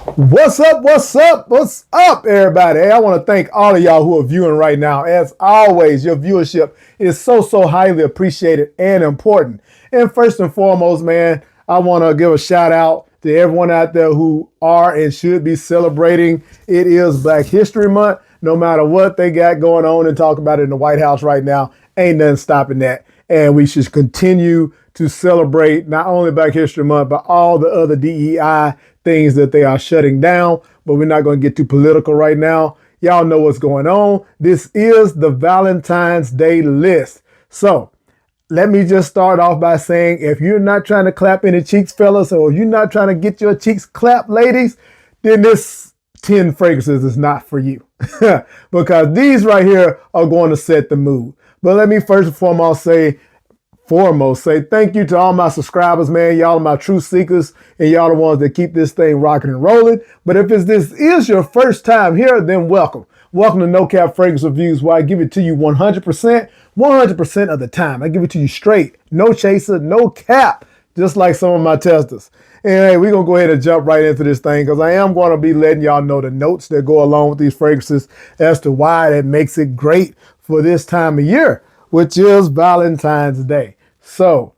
What's up? What's up? What's up, everybody? Hey, I want to thank all of y'all who are viewing right now. As always, your viewership is so highly appreciated and important. And first and foremost, man, I want to give a shout out to everyone out there who are and should be celebrating. It is Black History Month. No matter what they got going on and talk about it in the White House right now, ain't nothing stopping that. And we should continue to celebrate not only Black History Month, but all the other DEI things that they are shutting down. But we're not going to get too political right now. Y'all know what's going on. This is the Valentine's Day list. So let me just start off by saying, if you're not trying to clap any cheeks, fellas, or if you're not trying to get your cheeks clapped, ladies, then this 10 fragrances is not for you. Because these right here are going to set the mood. But let me first and foremost say thank you to all my subscribers, man. Y'all are my true seekers, and y'all the ones that keep this thing rocking and rolling. But if this is your first time here, then welcome. Welcome to NoCap Fragrance Reviews, where I give it to you 100% of the time. I give it to you straight, no chaser, no cap, just like some of my testers. And hey, we're going to go ahead and jump right into this thing, because I am going to be letting y'all know the notes that go along with these fragrances as to why that makes it great for this time of year, which is Valentine's Day. So,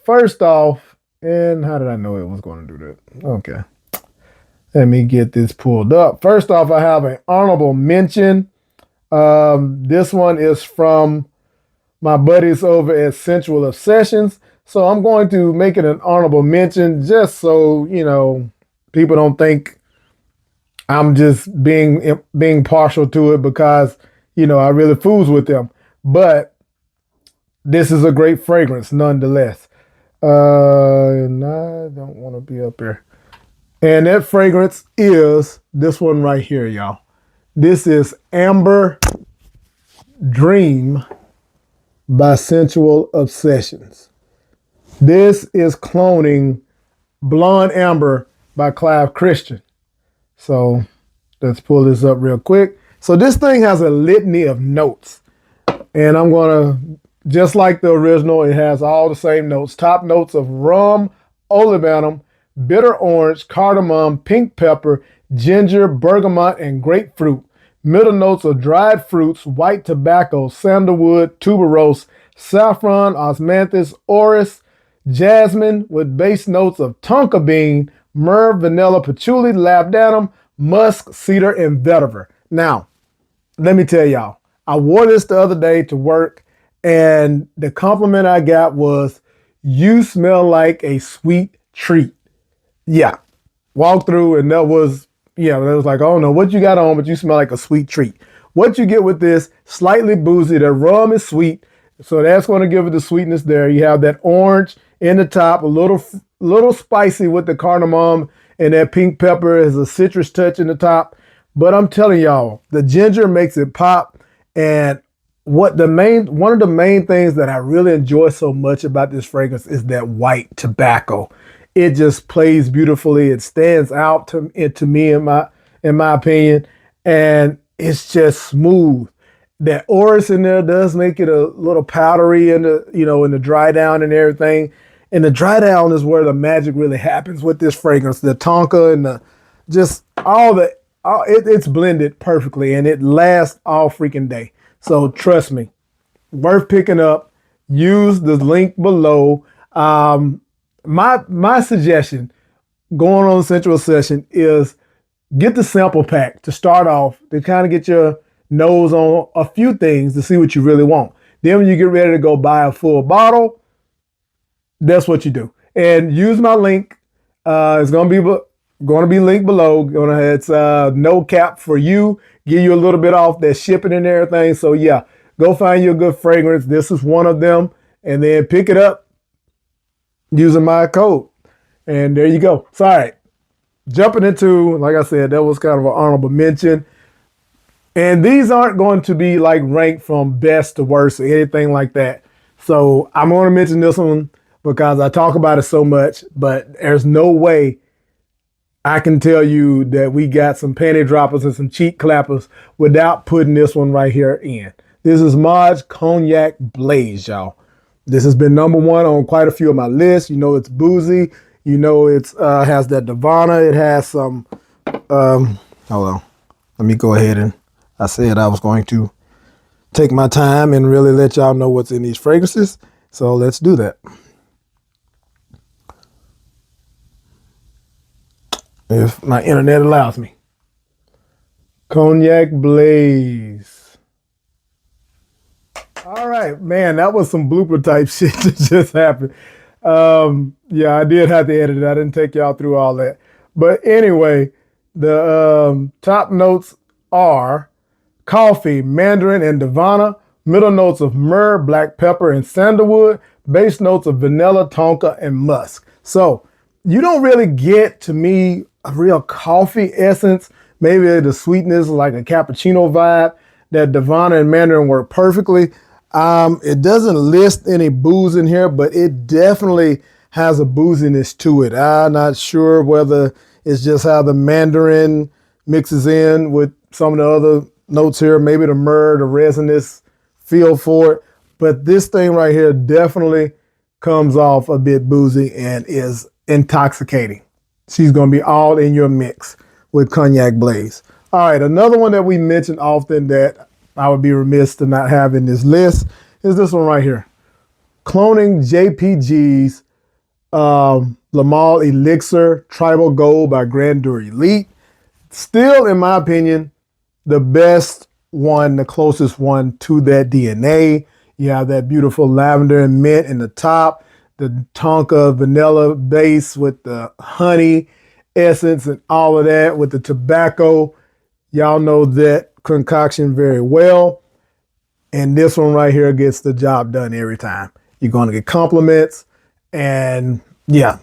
first off, and how did I know it was going to do that? Okay. Let me get this pulled up. First off, I have an honorable mention. This one is from my buddies over at Scentual Obsessions. So I'm going to make it an honorable mention just so, people don't think I'm just being partial to it because, I really fools with them. But this is a great fragrance nonetheless. And I don't want to be up here. And that fragrance is this one right here, y'all. This is Amber Dream by Scentual Obsessions. This is cloning Blonde Amber by Clive Christian. So let's pull this up real quick. So this thing has a litany of notes. And I'm going to, just like the original, it has all the same notes. Top notes of rum, olibanum, bitter orange, cardamom, pink pepper, ginger, bergamot, and grapefruit. Middle notes of dried fruits, white tobacco, sandalwood, tuberose, saffron, osmanthus, orris, jasmine, with base notes of tonka bean, myrrh, vanilla, patchouli, labdanum, musk, cedar, and vetiver. Now, let me tell y'all, I wore this the other day to work, and the compliment I got was, "You smell like a sweet treat." Yeah, walked through, and that was like, "I don't know what you got on, but you smell like a sweet treat." What you get with this, slightly boozy, the rum is sweet, so that's going to give it the sweetness there. You have that orange in the top, a little spicy with the cardamom, and that pink pepper is a citrus touch in the top. But I'm telling y'all, the ginger makes it pop. And one of the main things that I really enjoy so much about this fragrance is that white tobacco. It just plays beautifully. It stands out to me in my opinion, and it's just smooth. That orris in there does make it a little powdery in the dry down and everything. And the dry down is where the magic really happens with this fragrance. The tonka and it's blended perfectly, and it lasts all freaking day. So trust me, worth picking up. Use the link below. My suggestion going on the Scentual session is get the sample pack to start off, to kind of get your nose on a few things to see what you really want. Then when you get ready to go buy a full bottle, that's what you do. And use my link. It's going to be linked below. It's NoCap for you. Give you a little bit off that shipping and everything. So yeah, go find you a good fragrance. This is one of them. And then pick it up using my code. And there you go. So, all right. Jumping into, like I said, that was kind of an honorable mention. And these aren't going to be like ranked from best to worst or anything like that. So I'm going to mention this one because I talk about it so much, but there's no way I can tell you that we got some panty droppers and some cheek clappers without putting this one right here in. This is Mod's Conac Blaze, y'all. This has been number one on quite a few of my lists. It's boozy. It's has that Divana. It has some Hold on. Let me go ahead and I said I was going to take my time and really let y'all know what's in these fragrances. So let's do that. If my internet allows me. Conac Blaze. All right, man, that was some blooper type shit that just happened. Yeah, I did have to edit it. I didn't take y'all through all that. But anyway, the top notes are coffee, mandarin, and divana. Middle notes of myrrh, black pepper, and sandalwood. Base notes of vanilla, tonka, and musk. So you don't really get, to me, a real coffee essence. Maybe the sweetness like a cappuccino vibe. That divana and mandarin work perfectly. It doesn't list any booze in here, but it definitely has a booziness to it. I'm not sure whether it's just how the mandarin mixes in with some of the other notes here, maybe the myrrh, the resinous feel for it. But this thing right here definitely comes off a bit boozy and is intoxicating. She's going to be all in your mix with Conac Blaze. All right, another one that we mention often that I would be remiss to not have in this list is this one right here. Cloning JPG's Limahl Elixir Tribal Gold by Grandeur Elite. Still, in my opinion, the best one, the closest one to that DNA. You have that beautiful lavender and mint in the top, the tonka vanilla base with the honey essence and all of that with the tobacco. Y'all know that concoction very well. And this one right here gets the job done every time. You're going to get compliments. And yeah,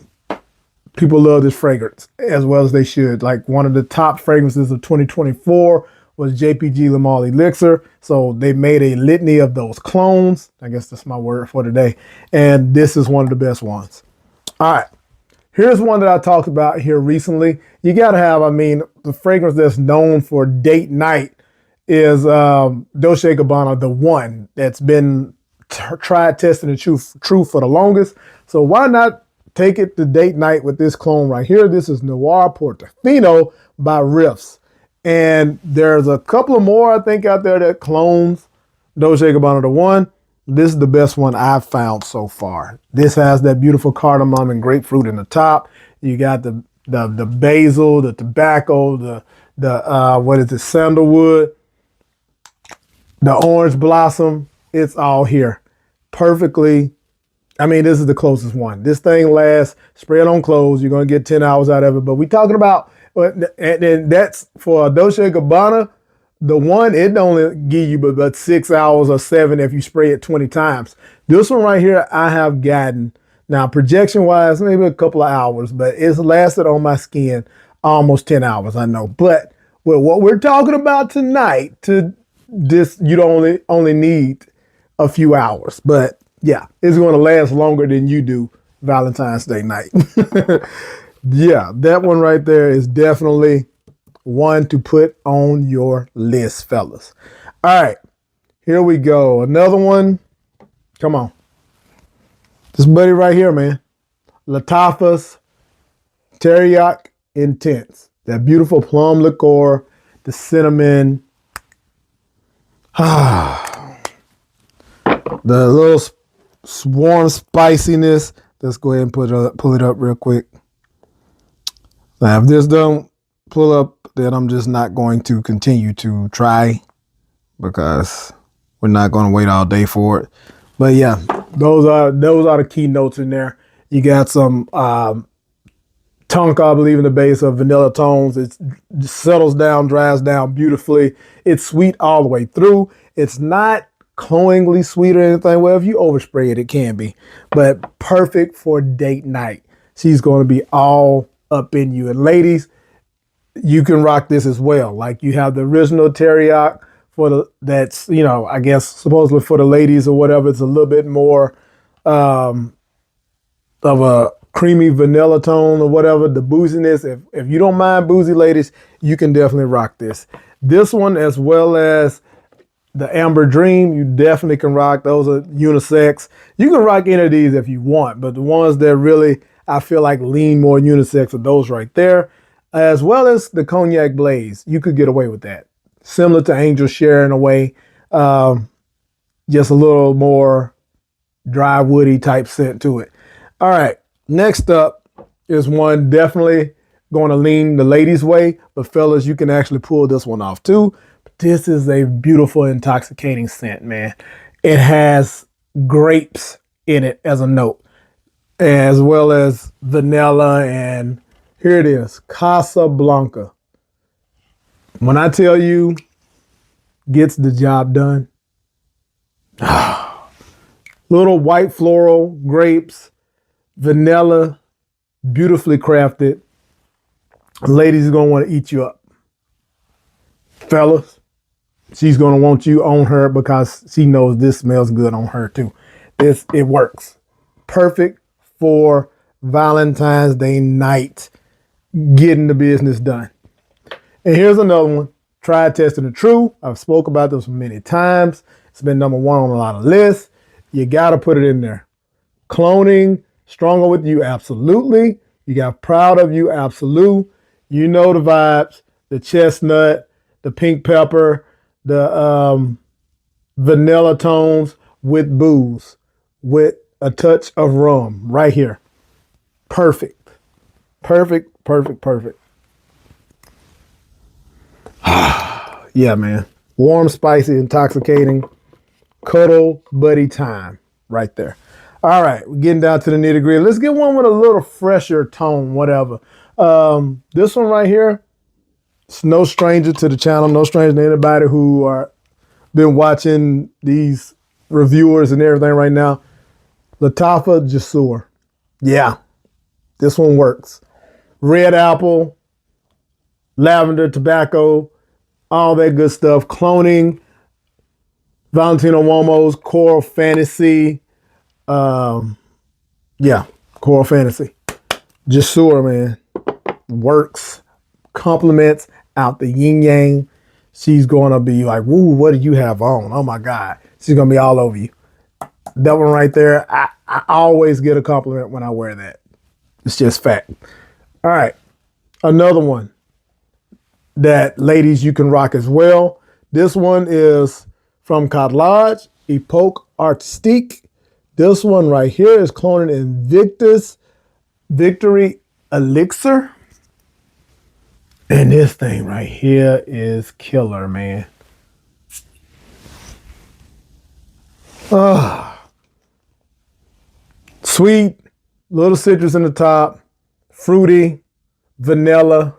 people love this fragrance as well as they should. Like one of the top fragrances of 2024 was JPG Limahl Elixir. So they made a litany of those clones. I guess that's my word for today. And this is one of the best ones. All right. Here's one that I talked about here recently. You got to have, the fragrance that's known for date night is Dolce & Gabbana, the one that's been tried, tested, and true for the longest. So why not take it to date night with this clone right here? This is Noir Portofino by Riffs. And there's a couple of more, I think, out there that clones Dolce & Gabbana the one. This is the best one I've found so far. This has that beautiful cardamom and grapefruit in the top. You got the basil, the tobacco, the sandalwood, the orange blossom. It's all here perfectly. This is the closest one. This thing lasts, spray it on clothes. You're going to get 10 hours out of it. But we're talking about, and that's for Dolce & Gabbana. The one, it only give you about 6 hours or 7 if you spray it 20 times. This one right here, I have gotten, now projection-wise, maybe a couple of hours, but it's lasted on my skin almost 10 hours, I know. But with what we're talking about tonight, to this, you don't only need a few hours. But yeah, it's going to last longer than you do Valentine's Day night. Yeah, that one right there is definitely one to put on your list, fellas. All right, here we go. Another one. Come on. This buddy right here, man. Lattafa's Terak Intense. That beautiful plum liqueur, the cinnamon. The little warm spiciness. Let's go ahead and pull it up real quick. Now, if this don't pull up, then I'm just not going to continue to try because we're not going to wait all day for it. But yeah, those are the key notes in there. You got some tonka, I believe, in the base of vanilla tones. It settles down, dries down beautifully. It's sweet all the way through. It's not cloyingly sweet or anything. Well, if you overspray it, it can be. But perfect for date night. She's going to be all up in you. And ladies, you can rock this as well. Like you have the original Terak that's, I guess supposedly for the ladies or whatever. It's a little bit more of a creamy vanilla tone or whatever. The booziness, if you don't mind boozy ladies, you can definitely rock this. This one, as well as the Amber Dream, you definitely can rock. Those are unisex. You can rock any of these if you want, but the ones that really, I feel like, lean more unisex are those right there. as well as the Cognac Blaze. You could get away with that. Similar to Angel Share in a way, just a little more dry, woody type scent to it. All right, next up is one definitely going to lean the ladies' way, but fellas, you can actually pull this one off too. This is a beautiful, intoxicating scent, man. It has grapes in it as a note, as well as vanilla, and here it is, Casablanca. When I tell you, gets the job done. Little white floral, grapes, vanilla, beautifully crafted. Ladies are gonna want to eat you up. Fellas, she's gonna want you on her because she knows this smells good on her too. It works. Perfect for Valentine's Day night, getting the business done. And here's another one. Tried, tested, and true. I've spoke about this many times. It's been number one on a lot of lists. You gotta put it in there. Cloning, stronger with you, absolutely. You got proud of you, absolute. You know the vibes, the chestnut, the pink pepper, the vanilla tones with booze, with a touch of rum right here. Perfect. Perfect, perfect, perfect. Yeah, man. Warm, spicy, intoxicating, cuddle buddy time right there. All right, we're getting down to the nitty gritty. Let's get one with a little fresher tone, whatever. This one right here, it's no stranger to the channel, no stranger to anybody who are been watching these reviewers and everything right now. Lattafa Turathi. Yeah, this one works. Red apple, lavender, tobacco, all that good stuff. Cloning, Valentino Uomo's Coral Fantasy. Yeah, Coral Fantasy. Turathi, man. Works, compliments out the yin yang. She's going to be like, woo, what do you have on? Oh my God. She's going to be all over you. That one right there, I always get a compliment when I wear that. It's just fact. All right. Another one that ladies you can rock as well. This one is from Conac Epoque Artistique. This one right here is cloning Invictus Victory Elixir. And this thing right here is killer, man. Sweet, little citrus in the top, fruity, vanilla.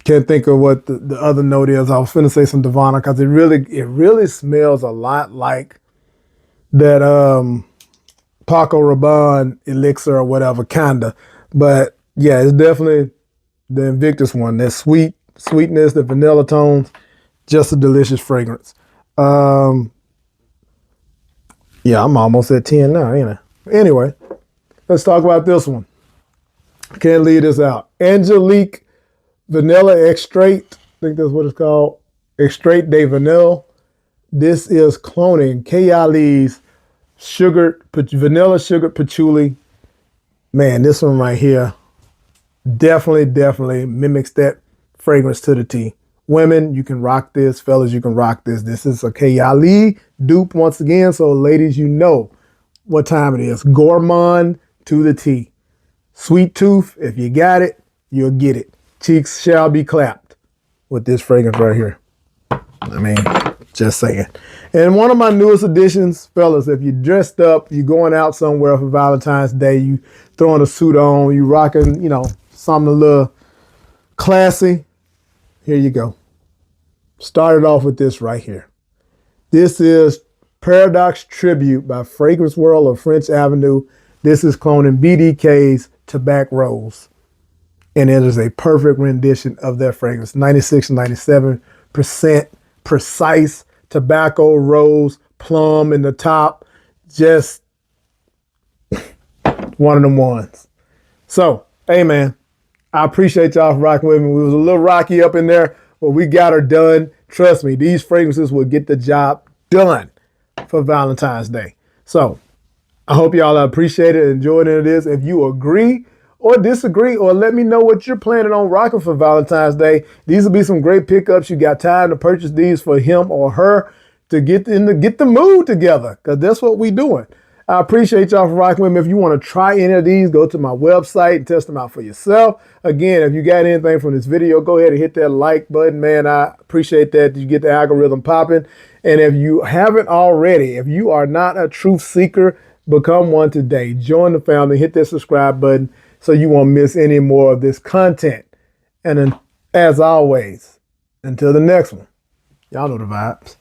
Can't think of what the other note is. I was finna say some Divana because it really smells a lot like that Paco Rabanne elixir or whatever, kinda. But yeah, it's definitely the Invictus one. That sweetness, the vanilla tones, just a delicious fragrance. Yeah, I'm almost at 10 now, ain't I? Anyway, let's talk about this one. Can't leave this out. Angelique Vanilla Extrait. I think that's what it's called. Extrait de Vanille. This is cloning Kayali's vanilla sugared patchouli. Man, this one right here definitely mimics that fragrance to the T. Women, you can rock this. Fellas, you can rock this. This is a Kayali dupe once again. So ladies, you know what time it is. Gourmand to the T. Sweet tooth, if you got it, you'll get it. Cheeks shall be clapped with this fragrance right here. I mean, just saying. And one of my newest additions, fellas, if you dressed up, you're going out somewhere for Valentine's Day, you throwing a suit on, you rocking, you know, something a little classy, here you go. Started off with this right here. This is Paradox Tribute by Fragrance World of French Avenue. This is cloning BDK's Tobacco Rose. And it is a perfect rendition of that fragrance. 96 and 97% precise tobacco, rose, plum in the top. Just one of them ones. So, hey man, I appreciate y'all for rocking with me. We was a little rocky up in there, but we got her done. Trust me, these fragrances will get the job done for Valentine's Day. So, I hope y'all appreciate it and enjoyed it. If you agree or disagree, or let me know what you're planning on rocking for Valentine's Day. These will be some great pickups. You got time to purchase these for him or her to get the mood together, because that's what we doing. I appreciate y'all for rocking with me. If you want to try any of these, go to my website and test them out for yourself. Again, if you got anything from this video, go ahead and hit that like button, man. I appreciate that. You get the algorithm popping. And if you haven't already, if you are not a truth seeker, become one today. Join the family, hit that subscribe button so you won't miss any more of this content. And then, as always, until the next one, y'all know the vibes.